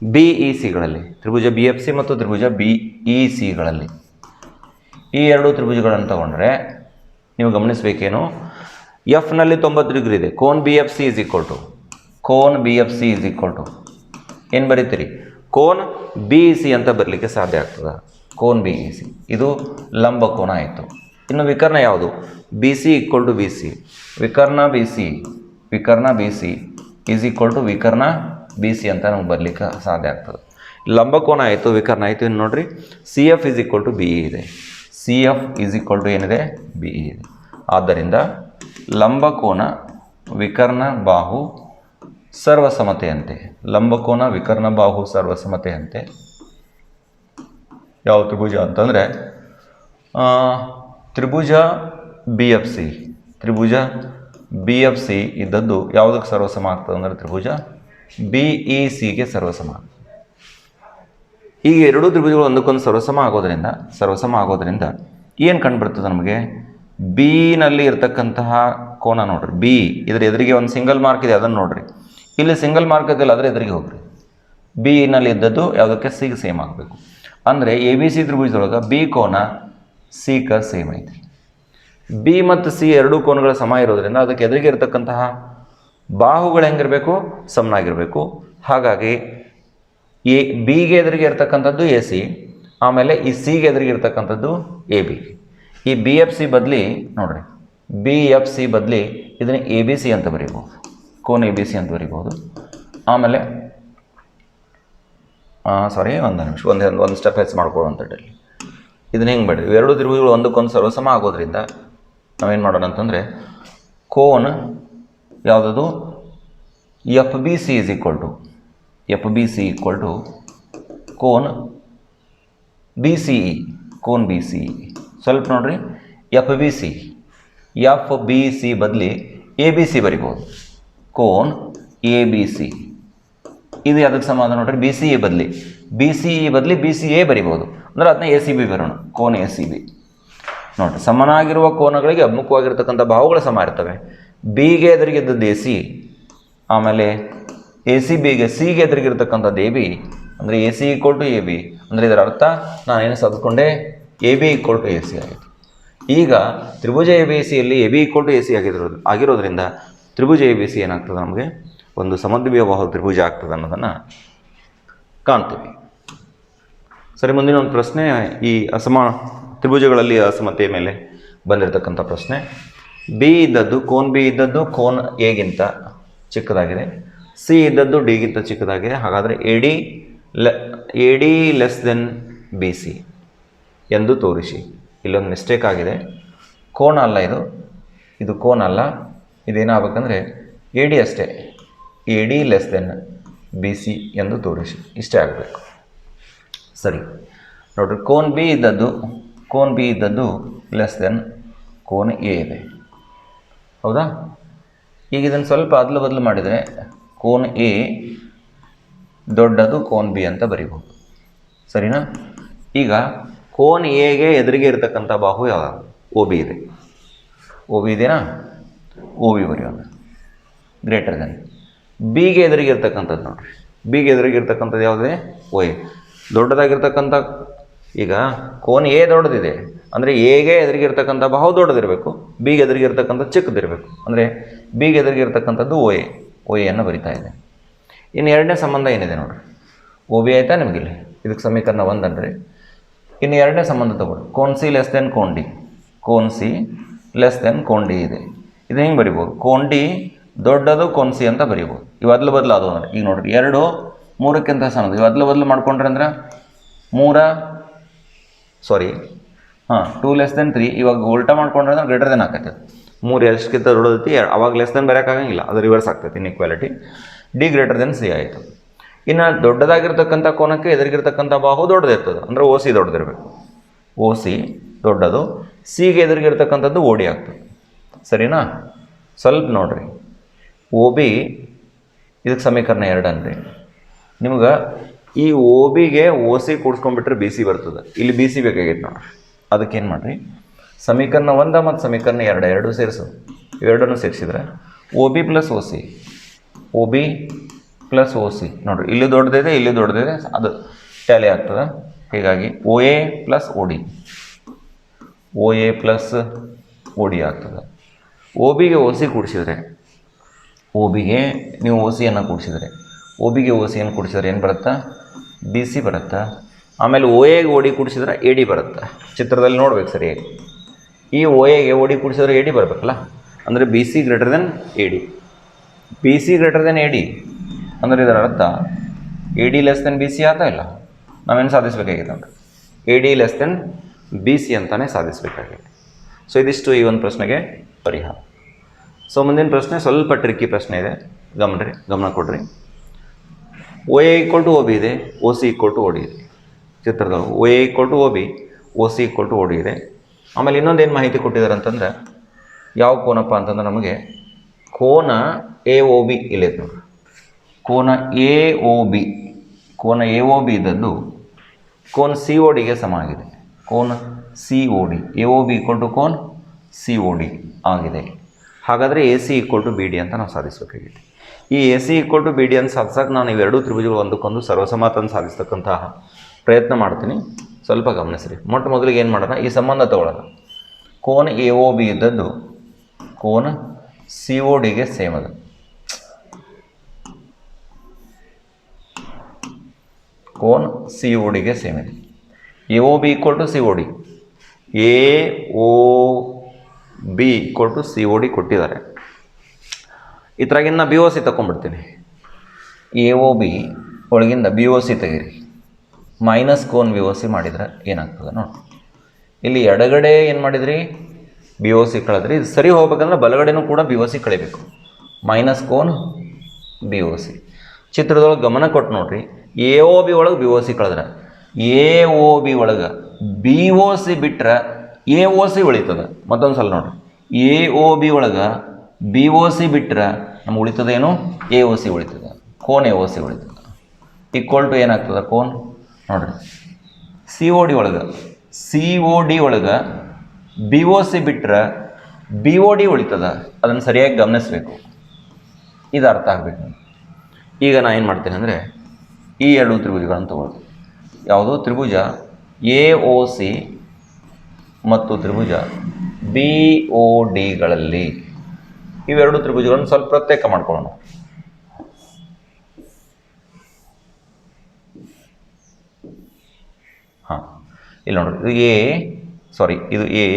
ಬಿ ಇ ಸಿಗಳಲ್ಲಿ, ತ್ರಿಭುಜ ಬಿ ಎಫ್ ಸಿ ಮತ್ತು ತ್ರಿಭುಜ ಬಿ ಇ ಸಿಗಳಲ್ಲಿ ಈ ಎರಡು ತ್ರಿಭುಜಗಳನ್ನು ತಗೊಂಡ್ರೆ ನೀವು ಗಮನಿಸಬೇಕೇನು, ಎಫ್ನಲ್ಲಿ 90 ಡಿಗ್ರಿ ಇದೆ. ಕೋನ್ B F C is equal to ಏನು ಬರೀತೀರಿ? ಕೋನ್ ಬಿ ಇ ಸಿ ಅಂತ ಬರಲಿಕ್ಕೆ ಸಾಧ್ಯ ಆಗ್ತದೆ. ಕೋನ್ ಬಿ ಇ ಸಿ ಇದು ಲಂಬಕೋನ ಆಯಿತು. ಇನ್ನು ವಿಕರ್ಣ ಯಾವುದು? B C equal to B C. ವಿಕರ್ಣ B C is equal to ವಿಕರ್ಣ ಬಿ ಸಿ ಅಂತ ನಮ್ಗೆ ಬರಲಿಕ್ಕೆ ಸಾಧ್ಯ ಆಗ್ತದೆ. ಲಂಬಕೋನ ಆಯಿತು, ವಿಕರ್ಣ ಆಯಿತು. ಇನ್ನು ನೋಡಿರಿ, C F is equal to B E ಇದೆ. C F is equal to ಏನಿದೆ? ಬಿ ಇ ಇದೆ. ಆದ್ದರಿಂದ ಲಂಬಕೋನ ವಿಕರ್ಣ ಬಾಹು ಸರ್ವಸಮತೆಯಂತೆ ಯಾವ ತ್ರಿಭುಜ ಅಂತಂದರೆ ತ್ರಿಭುಜ ಬಿ ಎಫ್ ಸಿ ಇದ್ದದ್ದು ಯಾವುದಕ್ಕೆ ಸರ್ವಸಮ ಆಗ್ತದೆ ಅಂದರೆ ತ್ರಿಭುಜ ಬಿ ಇ ಸಿಗೆ ಸರ್ವಸಮ. ಈಗ ಎರಡೂ ತ್ರಿಭುಜಗಳು ಒಂದಕ್ಕೊಂದು ಸರ್ವಸಮ ಆಗೋದ್ರಿಂದ ಏನು ಕಂಡುಬರ್ತದೆ ನಮಗೆ? ಬಿನಲ್ಲಿ ಇರ್ತಕ್ಕಂತಹ ಕೋನ ನೋಡ್ರಿ, ಬಿ ಇದರ ಎದುರಿಗೆ ಒಂದು ಸಿಂಗಲ್ ಮಾರ್ಕ್ ಇದೆ, ಅದನ್ನು ನೋಡ್ರಿ. ಇಲ್ಲಿ ಸಿಂಗಲ್ ಮಾರ್ಕ್ ಇದೆಯಲ್ಲ, ಅದರ ಎದುರಿಗೆ ಹೋಗ್ರಿ. ಬಿನಲ್ಲಿ ಇದ್ದದ್ದು ಯಾವುದಕ್ಕೆ? ಸಿಗೆ ಸೇಮ್ ಆಗಬೇಕು. ಅಂದರೆ ಎ ಬಿ ಸಿ ತ್ರಿಭುಜದೊಳಗೆ ಬಿ ಕೋನ ಸಿ ಕ ಸೇಮ್ ಐತಿ. ಬಿ ಮತ್ತು ಸಿ ಎರಡೂ ಕೋನಗಳ ಸಮ ಇರೋದ್ರಿಂದ ಅದಕ್ಕೆ ಎದುರಿಗೆ ಇರತಕ್ಕಂತಹ ಬಾಹುಗಳು ಹೆಂಗಿರಬೇಕು? ಸಮನಾಗಿರಬೇಕು. ಹಾಗಾಗಿ ಬಿಗೆ ಎದುರಿಗೆ ಇರ್ತಕ್ಕಂಥದ್ದು ಎ ಸಿ, ಆಮೇಲೆ ಈ ಸಿಗೆ ಎದುರಿಗೆ ಇರ್ತಕ್ಕಂಥದ್ದು ಎ ಬಿ. ಈ ಬಿ ಎಫ್ ಸಿ ಬದಲಿ ನೋಡ್ರಿ, ಬಿ ಎಫ್ ಸಿ ಬದಲಿ ಇದನ್ನು ಎ ಬಿ ಸಿ ಅಂತ ಬರೀಬೋದು, ಕೋನ್ ಎ ಬಿ ಸಿ ಅಂತ ಬರೀಬೋದು. ಆಮೇಲೆ ಒಂದು ನಿಮಿಷ, ಒಂದು ಸ್ಟೆಪ್ ಹೆಚ್ಚು ಮಾಡ್ಕೊಳ್ಳುವಂಥದ್ದಲ್ಲಿ ಇದನ್ನ ಹೆಂಗೆ ಬೇಡ್ರಿ, ಎರಡು ತ್ರಿಭುಜಗಳು ಒಂದಕ್ಕೊಂದು ಸರ್ವಸಮ ಆಗೋದ್ರಿಂದ ನಾವೇನು ಮಾಡೋಣ ಅಂತಂದರೆ, ಕೋನ್ ಯಾವುದದು? F B C is equal to ಕೋನ್ ಬಿ ಸಿ ಇ, ಕೋನ್ ಬಿ ಸಿ ಇ. ಸ್ವಲ್ಪ ನೋಡ್ರಿ, ಎಫ್ ಬಿ ಸಿ ಬದಲಿ ಎ ಬಿ ಸಿ ಬರಿಬೋದು, ಕೋನ್ ಎ ಬಿ ಸಿ. ಇದು ಅದಕ್ಕೆ ಸಮಾಧಾನ ನೋಡ್ರಿ, ಬಿ ಸಿ ಎ ಬದಲಿ ಬಿ ಸಿ ಎ ಬರಿಬೋದು. ಅಂದರೆ ಅದನ್ನ ಎ ಸಿ ಬಿ ಬರೋಣ, ಕೋನ್ ಎ ಸಿ ಬಿ. ನೋಡಿರಿ, ಸಮನಾಗಿರುವ ಕೋನಗಳಿಗೆ ಅಭಿಮುಖವಾಗಿರ್ತಕ್ಕಂಥ ಬಾಹುಗಳು ಸಮ ಇರ್ತವೆ. ಬಿಗೆ ಎದುರಿಗಿದ್ದದ್ದು ಎ ಸಿ, ಆಮೇಲೆ ಎ ಸಿ ಬಿಗೆ ಸಿಗೆ ಎದುರಿಗಿರ್ತಕ್ಕಂಥದ್ದು ಎ ಬಿ. ಅಂದರೆ A C equal to A B. ಅಂದರೆ ಇದರ ಅರ್ಥ ನಾನೇನು ಸಾಧಿಸ್ಕೊಂಡೆ? A B equal to A C ಆಯಿತು. ಈಗ ತ್ರಿಭುಜ ಎ ಬಿ ಸಿಯಲ್ಲಿ A B equal to A C ಆಗಿರೋದ್ರಿಂದ ತ್ರಿಭುಜ ಎ ಬಿ ಸಿ ಏನಾಗ್ತದೆ? ನಮಗೆ ಒಂದು ಸಮದ್ವಿಬಾಹು ಬಾಹು ತ್ರಿಭುಜ ಆಗ್ತದೆ ಅನ್ನೋದನ್ನು ಕಾಣ್ತೀವಿ. ಸರಿ, ಮುಂದಿನ ಒಂದು ಪ್ರಶ್ನೆ, ಈ ತ್ರಿಭುಜಗಳಲ್ಲಿ ಅಸಮತೆಯ ಮೇಲೆ ಬಂದಿರತಕ್ಕಂಥ ಪ್ರಶ್ನೆ. ಕೋನ್ ಬಿ ಇದ್ದದ್ದು ಕೋನ್ ಎಗಿಂತ ಚಿಕ್ಕದಾಗಿದೆ, ಸಿ ಇದ್ದದ್ದು ಡಿಗಿಂತ ಚಿಕ್ಕದಾಗಿದೆ. ಹಾಗಾದರೆ A D less than B C ಎಂದು ತೋರಿಸಿ. ಇಲ್ಲೊಂದು ಮಿಸ್ಟೇಕ್ ಆಗಿದೆ, ಕೋನ ಅಲ್ಲ ಇದು ಕೋನ ಅಲ್ಲ, ಇದೇನಾಗಬೇಕಂದ್ರೆ ಎ ಡಿ ಅಷ್ಟೇ, A D less than B C ಎಂದು ತೋರಿಸಿ, ಇಷ್ಟೇ ಆಗಬೇಕು. ಸರಿ ನೋಡಿರಿ, ಕೋನ್ ಬಿ ಇದ್ದದ್ದು ಲೆಸ್ ದೆನ್ ಕೋನ್ ಎ ಇದೆ, ಹೌದಾ? ಈಗ ಇದನ್ನು ಸ್ವಲ್ಪ ಅದಲು ಬದಲು ಮಾಡಿದರೆ ಕೋನ್ ಎ ದೊಡ್ಡದು ಕೋನ್ ಬಿ ಅಂತ ಬರಿಬೋದು, ಸರಿನಾ? ಈಗ ಕೋನ್ ಎಗೆ ಎದುರಿಗೆ ಇರತಕ್ಕಂಥ ಬಾಹು ಯಾವುದು? ಒ ಬಿ ಇದೆ. ಒ ಬಿ ಇದೆಯಾ? ಒ ಬಿ ಬರೆಯೋಣ. ಗ್ರೇಟರ್ ದೆನ್ ಬಿಗೆ ಎದುರಿಗೆ ಇರ್ತಕ್ಕಂಥದ್ದು ನೋಡಿರಿ, ಬಿಗೆ ಎದುರಿಗೆ ಇರ್ತಕ್ಕಂಥದ್ದು ಯಾವುದಿದೆ? O A. ದೊಡ್ಡದಾಗಿರ್ತಕ್ಕಂಥ, ಈಗ ಕೋನ್ ಎ ದೊಡ್ಡದಿದೆ ಅಂದರೆ ಎಗೆ ಎದುರಿಗೆ ಇರ್ತಕ್ಕಂಥ ಬಾಹು ದೊಡ್ಡದಿರಬೇಕು, ಬಿಗೆ ಎದುರಿಗೆ ಇರ್ತಕ್ಕಂಥ ಚಿಕ್ಕದಿರಬೇಕು. ಅಂದರೆ ಬಿಗೆ ಎದುರಿಗೆ ಇರ್ತಕ್ಕಂಥದ್ದು ಒ ಎಯನ್ನು ಬರಿತಾ ಇದೆ. ಇನ್ನು ಎರಡನೇ ಸಂಬಂಧ ಏನಿದೆ ನೋಡಿರಿ, ಒ ಬಿ ಆಯಿತಾ ನಿಮಗಿಲ್ಲಿ, ಇದಕ್ಕೆ ಸಮೀಕರಣ 1 ಅಂದರೆ. ಇನ್ನು ಎರಡನೇ ಸಂಬಂಧ ತಗೊಳ್ಳಿ, cone C less than cone D. Cone C less than cone D ಇದೆ. ಇದು ಹೆಂಗೆ ಬರಿಬೋದು? ಕೋನ್ ಡಿ ದೊಡ್ಡದು ಕೋನ್ ಸಿ ಅಂತ ಬರಿಬೋದು. ಇವು ಅದಲು ಬದಲು ಅದು ಅಂದರೆ, ಈಗ ನೋಡಿರಿ, 2 3ಕ್ಕಿಂತ ಸಣ್ಣದು. ಇವು ಅದಲು ಬದಲು ಮಾಡ್ಕೊಂಡ್ರೆ ಅಂದ್ರೆ 2 ಲೆಸ್ ದೆನ್ 3. ಇವಾಗ ಉಲ್ಟಾ ಮಾಡ್ಕೊಂಡ್ರೆ ಅಂದ್ರೆ ಗ್ರೇಟರ್ ದೆನ್ ಆಗ್ತೈತೆ. 3 ಎಷ್ಟಕ್ಕಿಂತ ದೊಡ್ಡದೈತಿ, ಅವಾಗ ಲೆಸ್ ದೆನ್ ಬರೋಕ್ಕಾಗಂಗಿಲ್ಲ, ಅದು ರಿವರ್ಸ್ ಆಗ್ತೈತಿ, inequality. D greater than C ಆಯಿತು. ಇನ್ನು ದೊಡ್ಡದಾಗಿರ್ತಕ್ಕಂಥ ಕೋನಕ್ಕೆ ಎದುರಿಗಿರ್ತಕ್ಕಂಥ ಬಾಹು ದೊಡ್ಡದಿರ್ತದೆ, ಅಂದರೆ ಓ ಸಿ ದೊಡ್ಡದಿರಬೇಕು. ಓ ಸಿ ದೊಡ್ಡದು, ಸಿಗೆ ಎದುರಿಗಿರ್ತಕ್ಕಂಥದ್ದು ಓ ಡಿ ಆಗ್ತದೆ, ಸರಿನಾ? ಸ್ವಲ್ಪ ನೋಡಿರಿ, ಒ ಬಿ ಇದಕ್ಕೆ ಸಮೀಕರಣ 2 ಅಂದರೆ ನಿಮ್ಗೆ ಈ ಒ ಬಿಗೆ ಓ ಸಿ ಕೂಡಿಸ್ಕೊಂಡ್ಬಿಟ್ರೆ ಬಿ ಸಿ ಬರ್ತದೆ. ಇಲ್ಲಿ ಬಿ ಸಿ ಬೇಕಾಗೈತೆ ನೋಡಿರಿ, ಅದಕ್ಕೇನು ಮಾಡಿರಿ, ಸಮೀಕರಣ 1 ಮತ್ತು ಸಮೀಕರಣ 2 ಎರಡೂ ಸೇರಿಸೋದು. ಇವೆರಡನ್ನು ಸೇರಿಸಿದ್ರೆ O B plus O C, O B plus O C ನೋಡಿರಿ, ಇಲ್ಲಿ ದೊಡ್ಡದಿದೆ, ಇಲ್ಲಿ ದೊಡ್ಡದಿದೆ, ಅದು ಟ್ಯಾಲಿ ಆಗ್ತದೆ. ಹೀಗಾಗಿ O A plus O D, O A plus O D ಆಗ್ತದೆ. ಒ ಬಿಗೆ ಓ ಸಿ ಕೂಡಿಸಿದರೆ, ಒ ಬಿಗೆ ನೀವು ಓ ಸಿಯನ್ನು ಕೂಡಿಸಿದರೆ, ಒ ಬಿಗೆ ಓ ಸಿಯನ್ನು ಕೂಡಿಸಿದ್ರೆ ಏನು ಬರುತ್ತಾ? ಬಿ ಸಿ ಬರುತ್ತಾ. ಆಮೇಲೆ ಒ ಎಗೆ ಓ ಡಿ ಕೂಡಿಸಿದ್ರೆ ಎ ಡಿ ಬರುತ್ತೆ. ಚಿತ್ರದಲ್ಲಿ ನೋಡ್ಬೇಕು ಸರಿಯಾಗಿ, ಈ ಒ ಎಗೆ ಓ ಡಿ ಕೂಡಿಸಿದ್ರೆ ಎ ಡಿ ಬರಬೇಕಲ್ಲ, ಅಂದರೆ B C greater than A D. B C greater than A D ಅಂದರೆ ಇದರ ಅರ್ಥ A D less than B C ಆಗ್ತಾ ಇಲ್ಲ. ನಾವೇನು ಸಾಧಿಸಬೇಕಾಗಿದೆ ಅಂದರೆ A D less than B C ಅಂತಲೇ ಸಾಧಿಸಬೇಕಾಗಿದೆ. ಸೊ ಇದಿಷ್ಟು ಈ ಒಂದು ಪ್ರಶ್ನೆಗೆ ಪರಿಹಾರ. ಸೊ ಮುಂದಿನ ಪ್ರಶ್ನೆ ಸ್ವಲ್ಪ ಟ್ರಿಕ್ಕಿ ಪ್ರಶ್ನೆ ಇದೆ, ಗಮನ ಕೊಡ್ರಿ. O A equal to O B ಇದೆ, O C equal to O D ಇದೆ. ಚಿತ್ರದೊಳಗೆ O A equal to O B, O C equal to O D ಇದೆ. ಆಮೇಲೆ ಇನ್ನೊಂದೇನು ಮಾಹಿತಿ ಕೊಟ್ಟಿದ್ದಾರೆ ಅಂತಂದ್ರೆ, ಯಾವ ಕೋನಪ್ಪ ಅಂತಂದ್ರೆ ನಮಗೆ ಕೋನ ಎ ಒ ಬಿ ಇಲ್ಲೈತೆ ನೋಡ್ರಿ. ಕೋನ ಎ ಒ ಬಿ, ಕೋನ ಎ ಒ ಬಿ ಇದ್ದದ್ದು ಕೋನ ಸಿ ಒ ಡಿಗೆ ಸಮ ಆಗಿದೆ. ಕೋನ C O D, A O B equal to ಕೋನ್ ಸಿ ಒ ಡಿ ಆಗಿದೆ. ಹಾಗಾದರೆ A C equal to B D ಅಂತ ನಾವು ಸಾಧಿಸಬೇಕಾಗಿದೆ. ಈ A C equal to B D ಅಂತ ಸಾಧಿಸೋಕೆ ನಾನು ಇವೆರಡೂ ತ್ರಿಭುಜಗಳು ಒಂದಕ್ಕೊಂದು ಸರ್ವಸಮತನ್ನು ಸಾಧಿಸ್ತಕ್ಕಂತಹ ಪ್ರಯತ್ನ ಮಾಡ್ತೀನಿ. ಸ್ವಲ್ಪ ಗಮನಿಸ್ರಿ. ಮೊಟ್ಟ ಮೊದಲಿಗೆ ಏನು ಮಾಡೋಣ, ಈ ಸಂಬಂಧ ತಗೊಳ್ಳೋಣ. ಕೋನ ಎ ಒ ಬಿ ಇದ್ದದ್ದು ಕೋನ ಸಿ ಒ ಡಿಗೆ ಸೇಮ್ ಅದು. ಕೋನ್ ಸಿ ಒ ಡಿಗೆ ಸೇಮ್ ಇದೆ. A O B equal to C O D, A O B equal to C O D ಕೊಟ್ಟಿದ್ದಾರೆ. ಇದ್ರಾಗಿಂದ ಬಿ ಒ ಸಿ ತಗೊಂಡ್ಬಿಡ್ತೀನಿ. ಎ ಒ ಬಿ ಒಳಗಿಂದ ಬಿ ಒ ಸಿ ತೆಗೀರಿ, minus ಕೋನ್ B O C ಮಾಡಿದರೆ ಏನಾಗ್ತದೆ ನೋಡಿ. ಇಲ್ಲಿ ಎಡಗಡೆ ಏನು ಮಾಡಿದ್ರಿ, ಬಿ ಒ ಸಿ ಕಳೆದ್ರಿ. ಇದು ಸರಿ ಹೋಗ್ಬೇಕಂದ್ರೆ ಬಲಗಡೆನೂ ಕೂಡ ಬಿ ಒ ಸಿ ಕಳಿಬೇಕು. ಮೈನಸ್ ಕೋನ್ ಬಿ ಒ ಸಿ. ಚಿತ್ರದೊಳಗೆ ಗಮನ ಕೊಟ್ಟು ನೋಡ್ರಿ, ಎ ಒ ಬಿ ಒಳಗೆ ಬಿ ಒ ಸಿ ಕಳೆದ್ರೆ ಎ ಒ ಬಿ ಒಳಗೆ ಬಿ ಒ ಸಿ ಬಿಟ್ಟರೆ ಎ ಒ ಸಿ ಉಳಿತದೆ. ಮತ್ತೊಂದು ಸಲ ನೋಡಿರಿ, ಎ ಒ ಬಿ ಒಳಗೆ ಬಿ ಒ ಸಿ ಬಿಟ್ಟರೆ ನಮ್ಗೆ ಉಳಿತದೇನು, ಎ ಒ ಸಿ ಉಳಿತದೆ, ಕೋನ್ ಎ ಒ ಸಿ ಉಳಿತದೆ. ಈಕ್ವಲ್ ಟು ಏನಾಗ್ತದೆ ಕೋನ್ ನೋಡಿರಿ, ಸಿ ಒ ಡಿ ಒಳಗೆ ಬಿ ಒ ಸಿ ಬಿಟ್ಟರೆ ಬಿ ಒ ಡಿ ಉಳಿತದೆ. ಅದನ್ನು ಸರಿಯಾಗಿ ಗಮನಿಸಬೇಕು, ಇದು ಅರ್ಥ ಆಗಬೇಕು. ಈಗ ನಾನು ಏನು ಮಾಡ್ತೇನೆ ಅಂದರೆ ಈ ಎರಡು ತ್ರಿಭುಜಗಳನ್ನು ತಗೊಳ್ಳಿ. ಯಾವುದು ತ್ರಿಭುಜ ಎ ಒ ಸಿ ಮತ್ತು ತ್ರಿಭುಜ ಬಿ ಒ ಡಿಗಳಲ್ಲಿ ಇವೆರಡು ತ್ರಿಭುಜಗಳನ್ನು ಸ್ವಲ್ಪ ಪ್ರತ್ಯೇಕ ಮಾಡ್ಕೊಳ್ಳೋಣ. ಹಾಂ, ಇಲ್ಲಿ ನೋಡಿರಿ, ಇದು ಎ,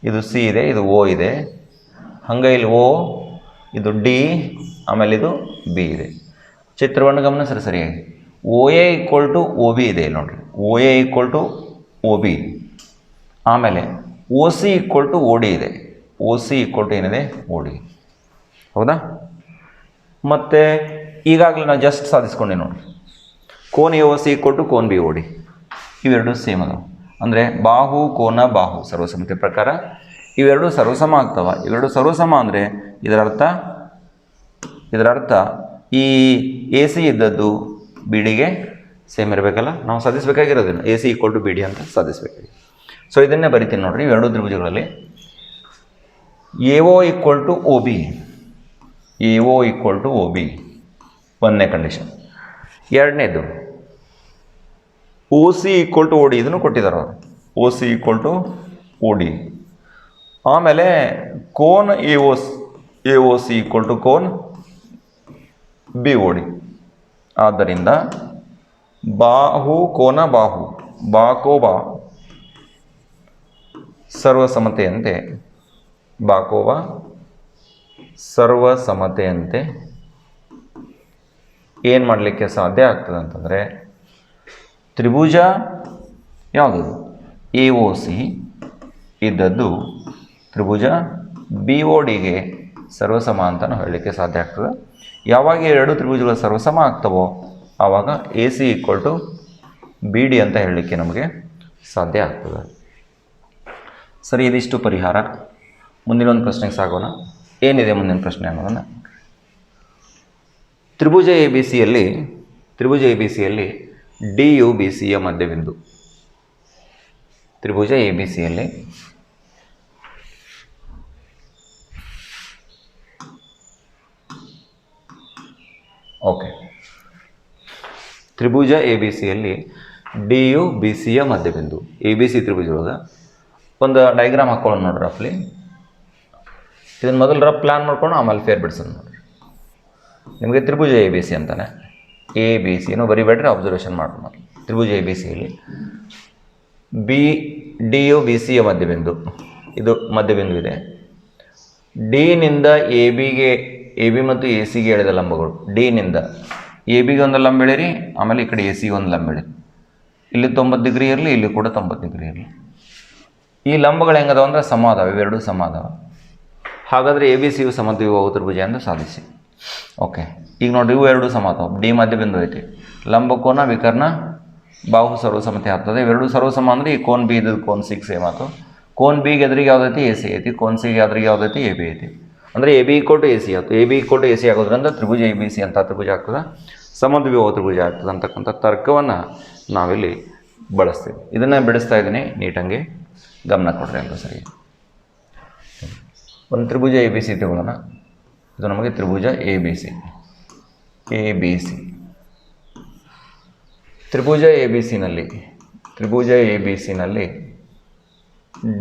ಇದು ಸಿ ಇದೆ, ಇದು ಒ ಇದೆ. ಹಂಗೆ ಇಲ್ಲಿ ಒ, ಇದು ಡಿ, ಆಮೇಲೆ ಇದು ಬಿ ಇದೆ. ಚಿತ್ರವನ್ನು ಗಮನಿಸ್ರಿ ಸರಿಯಾಗಿ. O A equal to O B ಇದೆ ಇಲ್ಲಿ ನೋಡಿರಿ, O A equal to O B. ಆಮೇಲೆ O C equal to O D ಇದೆ, ಒ ಸಿ ಈಕ್ವಲ್ ಟು ಏನಿದೆ ಒ ಡಿ. ಹೌದಾ? ಮತ್ತು ಈಗಾಗಲೇ ನಾನು ಜಸ್ಟ್ ಸಾಧಿಸ್ಕೊಂಡೆ ನೋಡಿ, ಕೋನ್ A O C equal to ಕೋನ್ ಬಿ ಒ ಡಿ. ಇವೆರಡು ಸೇಮ್ ಅದಾವೆ. ಅಂದರೆ ಬಾಹು ಕೋನ ಬಾಹು ಸರ್ವಸಮ್ಮತಿ ಪ್ರಕಾರ ಇವೆರಡು ಸರ್ವಸಮ ಆಗ್ತವೆ. ಇವೆರಡು ಸರ್ವಸಮ ಅಂದರೆ ಇದರ ಅರ್ಥ ಈ ಎ ಸಿ ಇದ್ದದ್ದು ಬಿ ಡಿಗೆ ಸೇಮ್ ಇರಬೇಕಲ್ಲ. ನಾವು ಸಾಧಿಸಬೇಕಾಗಿರೋದೇನು, A C equal to B D ಅಂತ ಸಾಧಿಸಬೇಕಾಗಿ. ಸೊ ಇದನ್ನೇ ಬರಿತೀನಿ ನೋಡಿರಿ. ಇವೆರಡು ತ್ರಿಭುಜಗಳಲ್ಲಿ A O equal to O B, A O equal to O B ಒಂದನೇ ಕಂಡೀಷನ್. ಎರಡನೇದು O C equal to O D, ಇದನ್ನು ಕೊಟ್ಟಿದ್ದಾರೆ ಅವರು, O C equal to O D. ಆಮೇಲೆ ಕೋನ್ A O C equal to ಕೋನ್ ಬಿ ಒ ಡಿ. ಆದ್ದರಿಂದ ಬಾಹು ಕೋನ ಬಾಹು, ಬಾ ಕೋ ಬಾ ಸರ್ವಸಮತೆಯಂತೆ, ಬಾ ಕೋ ಬಾ ಸರ್ವಸಮತೆಯಂತೆ ಏನು ಮಾಡಲಿಕ್ಕೆ ಸಾಧ್ಯ ಆಗ್ತದೆ ಅಂತಂದರೆ ತ್ರಿಭುಜ ಯಾವುದು ಎ ಒ ಸಿ ಇದ್ದದ್ದು ತ್ರಿಭುಜ ಬಿ ಒ ಡಿಗೆ ಸರ್ವಸಮ ಅಂತ ನಾವು ಹೇಳಲಿಕ್ಕೆ ಸಾಧ್ಯ ಆಗ್ತದೆ. ಯಾವಾಗ ಎರಡು ತ್ರಿಭುಜಗಳು ಸರ್ವಸಮ ಆಗ್ತವೋ ಆವಾಗ A C equal to B D ಅಂತ ಹೇಳಲಿಕ್ಕೆ ನಮಗೆ ಸಾಧ್ಯ ಆಗ್ತದೆ. ಸರಿ, ಇದಿಷ್ಟು ಪರಿಹಾರ. ಮುಂದಿನ ಒಂದು ಪ್ರಶ್ನೆಗೆ ಸಾಗೋಣ. ಏನಿದೆ ಮುಂದಿನ ಪ್ರಶ್ನೆ ಅನ್ನೋದನ್ನು, ತ್ರಿಭುಜ ಎ ಬಿ ಸಿಯಲ್ಲಿ ಡಿ ಯು ಬಿ ಸಿಯ ಮಧ್ಯಬಿಂದು. ತ್ರಿಭುಜ ಎ ಬಿ ಸಿಯಲ್ಲಿ ತ್ರಿಭುಜ ಎ ಬಿ ಸಿಯಲ್ಲಿ ಡಿ ಯು ಬಿ ಸಿಯ ಮಧ್ಯಬಿಂದು. ಎ ಬಿ ಸಿ ತ್ರಿಭುಜದೊಳಗೆ ಒಂದು ಡೈಗ್ರಾಮ್ ಹಾಕೊಳ್ಳೋಣ ನೋಡ್ರಿ ರಫ್ಲಿ. ಇದನ್ನು ಮೊದಲು ರಫ್ ಪ್ಲ್ಯಾನ್ ಮಾಡ್ಕೊಂಡು ಆಮೇಲೆ ಫೇರ್ ಬಿಡ್ಸೋಣ ನೋಡಿರಿ. ನಿಮಗೆ ತ್ರಿಭುಜ ಎ ಬಿ ಸಿ ಅಂತಾನೆ, ಎ ಬಿ ಸಿ ಏನೋ ಬರಿಬೇಡ್ರಿ, ಅಬ್ಸರ್ವೇಷನ್ ಮಾಡೋಣ. ತ್ರಿಭುಜ ಎ ಬಿ ಸಿಯಲ್ಲಿ ಡಿ ಯು ಬಿ ಸಿಯ ಮಧ್ಯಬಿಂದು, ಇದು ಮಧ್ಯಬಿಂದು ಇದೆ. ಡಿನಿಂದ ಎ ಬಿ ಮತ್ತು ಎ ಸಿಗೆ ಎಳೆದ ಲಂಬಗಳು. ಡಿನಿಂದ ಎ ಬಿಗೆ ಒಂದು ಲಂಬ ಎಳೀರಿ, ಆಮೇಲೆ ಈ ಕಡೆ ಎ ಸಿಗೆ ಒಂದು ಲಂಬ ಎಳೀರಿ. ಇಲ್ಲಿ 90 ಡಿಗ್ರಿ ಇರಲಿ, ಇಲ್ಲಿ ಕೂಡ 90 ಡಿಗ್ರಿ ಇರಲಿ. ಈ ಲಂಬಗಳು ಹೆಂಗದಾವ ಅಂದರೆ ಸಮ ಅದಾವೆ, ಇವೆರಡು ಸಮ ಅದಾವೆ. ಹಾಗಾದರೆ ಎ ಬಿ ಸಿ ಯು ಸಮದ್ವಿಬಾಹು ತ್ರಿಭುಜ ಎಂದು ಸಾಧಿಸಿ. ಓಕೆ, ಈಗ ನೋಡಿರಿ, ಇವು ಎರಡು ಸಮ ಅದಾವೆ. ಡಿ ಮಧ್ಯಬಿಂದು ಐತಿ, ಲಂಬಕೋನ ವಿಕರ್ಣ ಬಾಹು ಸರ್ವಸಮತೆ ಆಗ್ತದೆ. ಇವೆರಡು ಸರ್ವಸಮ ಅಂದರೆ ಈ ಕೋನ್ ಬಿ ಇದ್ದದ್ದು ಕೋನ್ ಸಿಗೆ ಸೇಮ್ ಆಯ್ತು. ಕೋನ್ ಬಿಗೆ ಎದುರಿಗೆ ಯಾವುದೈತಿ ಎ ಸಿ ಐತಿ, ಕೋನ್ ಸಿಗೆ ಎದುರಿಗೆ ಯಾವುದೈತಿ ಎ ಬಿ ಐತಿ. ಅಂದರೆ A B equal to A C ಆಯಿತು. A B equal to A C ಆಗೋದ್ರಿಂದ ತ್ರಿಭುಜ ಎ ಬಿ ಸಿ ಅಂತ ತ್ರಿಭುಜ ಆಗ್ತದೆ, ಸಮದ್ವಿಬಾಹು ತ್ರಿಭುಜ ಆಗ್ತದೆ ಅಂತಕ್ಕಂಥ ತರ್ಕವನ್ನು ನಾವಿಲ್ಲಿ ಬಳಸ್ತೀವಿ. ಇದನ್ನು ಬಿಡಿಸ್ತಾ ಇದ್ದೀನಿ, ನೀಟಂಗೆ ಗಮನ ಕೊಡ್ರಿ ಎಲ್ಲರೂ ಸರಿ. ಒಂದು ತ್ರಿಭುಜ ಎ ಬಿ ಸಿ ತಗೊಳ್ಳೋಣ. ಇದು ನಮಗೆ ತ್ರಿಭುಜ ಎ ಬಿ ಸಿ. ತ್ರಿಭುಜ ಎ ಬಿ ಸಿನಲ್ಲಿ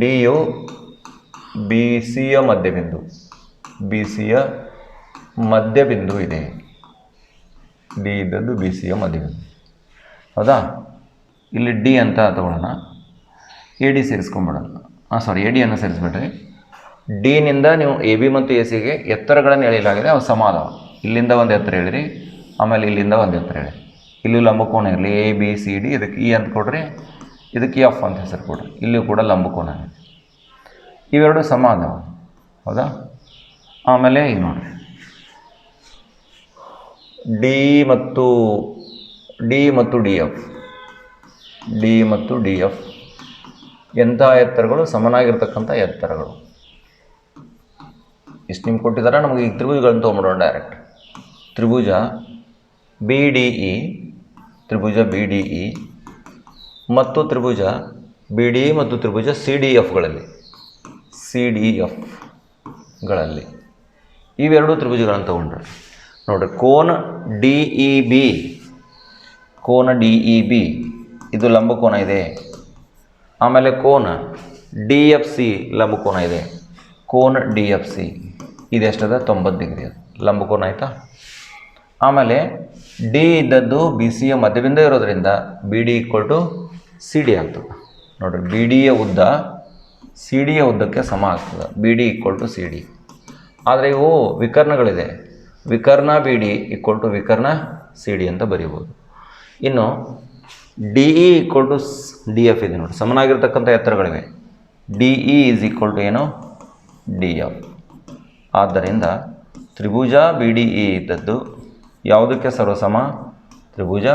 ಡಿ ಯು ಬಿ ಸಿಯ ಮಧ್ಯಬಿಂದು ಇದೆ. ಡಿ ಇದ್ದದ್ದು ಬಿ ಸಿಯ ಮಧ್ಯಬಿಂದು, ಹೌದಾ? ಇಲ್ಲಿ ಡಿ ಅಂತ ತಗೊಳ್ಳೋಣ, ಎ ಡಿ ಸೇರಿಸ್ಕೊಂಬಿಡೋಣ. ಎ ಡಿಯನ್ನು ಸೇರಿಸ್ಬಿಟ್ರಿ. ಡಿನಿಂದ ನೀವು ಎ ಬಿ ಮತ್ತು ಎ ಸಿಗೆ ಎತ್ತರಗಳನ್ನು ಎಳೆಯಲಾಗಿದೆ, ಅವು ಸಮ ಅದಾವ. ಇಲ್ಲಿಂದ ಒಂದು ಎತ್ತರ ಹೇಳಿರಿ, ಆಮೇಲೆ ಇಲ್ಲಿಂದ ಒಂದು ಎತ್ತರ ಹೇಳಿ. ಇಲ್ಲೂ ಲಂಬಕೋನ ಇರಲಿ, ಎ ಬಿ ಸಿ ಡಿ, ಇದಕ್ಕೆ ಇ ಅಂತ ಕೊಡ್ರಿ, ಇದಕ್ಕೆ ಎಫ್ ಅಂತ ಹೆಸರು ಕೊಡ್ರಿ. ಇಲ್ಲಿಯೂ ಕೂಡ ಲಂಬಕೋನ ಇದೆ. ಇವೆರಡು ಸಮ ಅದಾವ, ಹೌದಾ? ಆಮೇಲೆ ಈಗ ನೋಡಿರಿ, ಡಿ ಮತ್ತು ಡಿ ಎಫ್ ಎಂಥ ಎತ್ತರಗಳು? ಸಮನಾಗಿರ್ತಕ್ಕಂಥ ಎತ್ತರಗಳು. ಇಷ್ಟು ನಿಮ್ಗೆ ಕೊಟ್ಟಿದ್ದಾರೆ. ನಮಗೆ ಈಗ ತ್ರಿಭುಜಗಳನ್ನು ತೊಗೊಂಬಿಡೋಣ ಡೈರೆಕ್ಟ್. ತ್ರಿಭುಜ ಬಿ ಡಿ ಇ ಮತ್ತು ತ್ರಿಭುಜ ಬಿ ಡಿ ಇ ಮತ್ತು ತ್ರಿಭುಜ ಸಿ ಡಿ ಎಫ್ಗಳಲ್ಲಿ ಇವೆರಡು ತ್ರಿಭುಜಗಳನ್ನು ತೊಗೊಂಡ್ರೆ ನೋಡಿರಿ, ಕೋನ ಡಿ ಇ ಬಿ ಇದು ಲಂಬಕೋನ ಇದೆ. ಆಮೇಲೆ ಕೋನ ಡಿ ಎಫ್ ಸಿ ಲಂಬಕೋನ ಇದೆ. ಕೋನ ಡಿ ಎಫ್ ಸಿ ಇದೆಷ್ಟದ? 90 ಡಿಗ್ರಿ ಅದು ಲಂಬಕೋನ ಆಯಿತಾ? ಆಮೇಲೆ ಡಿ ಇದ್ದದ್ದು ಬಿ ಸಿಯ ಮಧ್ಯಬಿಂದು ಇರೋದರಿಂದ B D equal to C D ಆಗ್ತದೆ. ನೋಡಿರಿ, ಬಿ ಡಿಯ ಉದ್ದ ಸಿ ಡಿಯ ಉದ್ದಕ್ಕೆ ಸಮ ಆಗ್ತದೆ. B D equal to C D. ಆದರೆ ಇವು ವಿಕರ್ಣಗಳಿದೆ. ವಿಕರ್ಣ ಬಿ ಡಿ ಈಕ್ವಲ್ ಟು ವಿಕರ್ಣ ಸಿ ಡಿ ಅಂತ ಬರೀಬೋದು. ಇನ್ನು D E equal to D F ಇದೆ ನೋಡಿ, ಸಮನಾಗಿರ್ತಕ್ಕಂಥ ಎತ್ತರಗಳಿವೆ. D E is equal to ಏನು? D F. ಆದ್ದರಿಂದ ತ್ರಿಭುಜ ಬಿ ಡಿ ಇ ಇದ್ದದ್ದು ಯಾವುದಕ್ಕೆ ಸರ್ವಸಮ? ತ್ರಿಭುಜ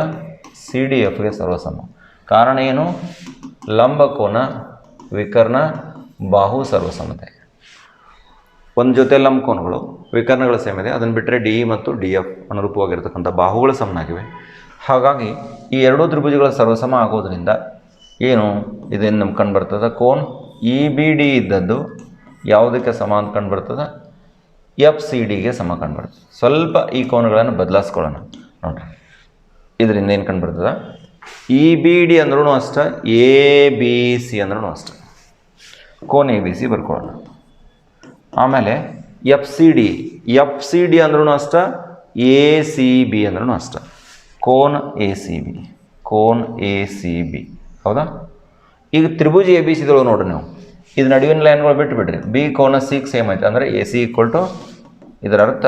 ಸಿ ಡಿ ಎಫ್ಗೆ ಸರ್ವಸಮ. ಕಾರಣ ಏನು? ಲಂಬಕೋನ, ವಿಕರ್ಣ, ಬಾಹು ಸರ್ವಸಮತೆ. ಒಂದು ಜೊತೆ ಲಂಬಕೋನಗಳು, ವಿಕರ್ಣಗಳು ಸೇಮ್ ಇದೆ. ಅದನ್ನು ಬಿಟ್ಟರೆ ಡಿ ಇ ಮತ್ತು ಡಿ ಎಫ್ ಅನುರೂಪವಾಗಿರ್ತಕ್ಕಂಥ ಬಾಹುಗಳು ಸಮನಾಗಿವೆ. ಹಾಗಾಗಿ ಈ ಎರಡೂ ತ್ರಿಭುಜಗಳ ಸರ್ವಸಮ ಆಗೋದ್ರಿಂದ ಏನು ಇದೇನು ನಮ್ಗೆ ಕಂಡು ಬರ್ತದೆ? ಕೋನ್ ಇ ಬಿ ಡಿ ಇದ್ದದ್ದು ಯಾವುದಕ್ಕೆ ಸಮ ಅಂತ ಕಂಡು ಬರ್ತದೆ? ಎಫ್ ಸಿ ಡಿಗೆ ಸಮ ಕಂಡು ಬರ್ತದೆ. ಸ್ವಲ್ಪ ಈ ಕೋನಗಳನ್ನು ಬದಲಾಯಿಸ್ಕೊಳ್ಳೋಣ ನೋಡಿರಿ. ಇದರಿಂದ ಏನು ಕಂಡು ಬರ್ತದೆ? ಇ ಬಿ ಡಿ ಅಂದ್ರೂ ಅಷ್ಟೇ, ಎ ಬಿ ಸಿ ಅಂದ್ರೂ ಅಷ್ಟೇ. ಕೋನ್ ಎ ಬಿ ಸಿ ಬರ್ಕೊಳ್ಳೋಣ. ಆಮೇಲೆ ಎಫ್ ಸಿ ಡಿ ಅಂದ್ರೂ ಅಷ್ಟೇ, ಎ ಸಿ ಬಿ ಅಂದ್ರೂ ಅಷ್ಟೇ. ಕೋನ್ ಎ ಸಿ ಬಿ ಹೌದಾ? ಈಗ ತ್ರಿಭುಜ ಎ ಬಿ ಸಿ ಇದ್ರೊಳಗೆ ನೋಡ್ರಿ ನೀವು, ಇದು ನಡುವಿನ ಲೈನ್ಗಳು ಬಿಟ್ಟುಬಿಡ್ರಿ. ಬಿ ಕೋನ ಸಿಗೆ ಸೇಮ್ ಐತೆ, ಅಂದರೆ ಎ ಸಿ ಈಕ್ವಲ್ ಟು, ಇದರ ಅರ್ಥ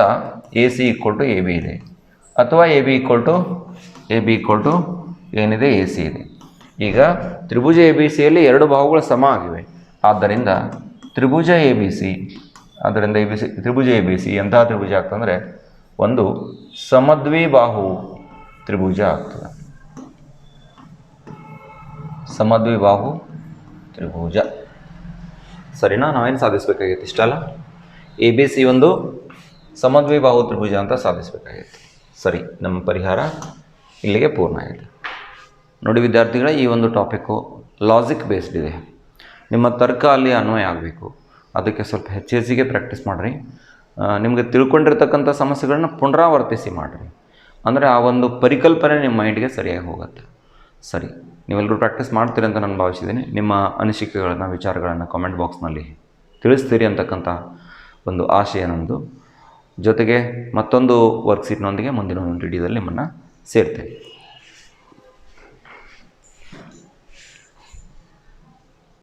A C equal to A B ಇದೆ, ಅಥವಾ ಎ ಬಿ ಈಕ್ವಲ್ ಟು ಏನಿದೆ? ಎ ಸಿ ಇದೆ. ಈಗ ತ್ರಿಭುಜ ಎ ಬಿ ಸಿಯಲ್ಲಿ ಎರಡು ಬಾಹುಗಳು ಸಮ ಆಗಿವೆ. ಆದ್ದರಿಂದ ತ್ರಿಭುಜ ಎ ಬಿ ಸಿ ಎಂತಹ ತ್ರಿಭುಜ ಆಗ್ತಂದರೆ ಒಂದು ಸಮದ್ವಿಬಾಹು ತ್ರಿಭುಜ ಆಗ್ತದೆ. ಸಮದ್ವಿಬಾಹು ತ್ರಿಭುಜ ಸರಿನಾ? ನಾವೇನು ಸಾಧಿಸಬೇಕಾಗಿತ್ತು? ಇಷ್ಟಲ್ಲ, ಎ ಬಿ ಸಿ ಒಂದು ಸಮದ್ವಿಬಾಹು ತ್ರಿಭುಜ ಅಂತ ಸಾಧಿಸಬೇಕಾಗಿತ್ತು. ಸರಿ, ನಮ್ಮ ಪರಿಹಾರ ಇಲ್ಲಿಗೆ ಪೂರ್ಣ ಆಯಿತು. ನೋಡಿ ವಿದ್ಯಾರ್ಥಿಗಳೇ, ಈ ಒಂದು ಟಾಪಿಕ್ಕು ಲಾಜಿಕ್ ಬೇಸ್ಡ್ ಇದೆ. ನಿಮ್ಮ ತರ್ಕ ಅಲ್ಲಿ ಅನ್ವಯ ಆಗಬೇಕು. ಅದಕ್ಕೆ ಸ್ವಲ್ಪ ಹೆಚ್ಚಿಗೆ ಪ್ರಾಕ್ಟೀಸ್ ಮಾಡಿರಿ. ನಿಮಗೆ ತಿಳ್ಕೊಂಡಿರ್ತಕ್ಕಂಥ ಸಮಸ್ಯೆಗಳನ್ನ ಪುನರಾವರ್ತಿಸಿ ಮಾಡಿರಿ. ಅಂದರೆ ಆ ಒಂದು ಪರಿಕಲ್ಪನೆ ನಿಮ್ಮ ಮೈಂಡ್ಗೆ ಸರಿಯಾಗಿ ಹೋಗುತ್ತೆ. ಸರಿ, ನೀವೆಲ್ಲರೂ ಪ್ರಾಕ್ಟೀಸ್ ಮಾಡ್ತೀರಿ ಅಂತ ನಾನು ಭಾವಿಸಿದ್ದೀನಿ. ನಿಮ್ಮ ಅನಿಸಿಕೆಗಳನ್ನು, ವಿಚಾರಗಳನ್ನು ಕಾಮೆಂಟ್ ಬಾಕ್ಸ್ನಲ್ಲಿ ತಿಳಿಸ್ತೀರಿ ಅಂತಕ್ಕಂಥ ಒಂದು ಆಶಯ ನಮ್ಮದು. ಜೊತೆಗೆ ಮತ್ತೊಂದು ವರ್ಕ್ಶೀಟ್ನೊಂದಿಗೆ ಮುಂದಿನ ಒಂದು ವಿಡಿಯೋದಲ್ಲಿ ನಿಮ್ಮನ್ನು ಸೇರ್ತೇವೆ.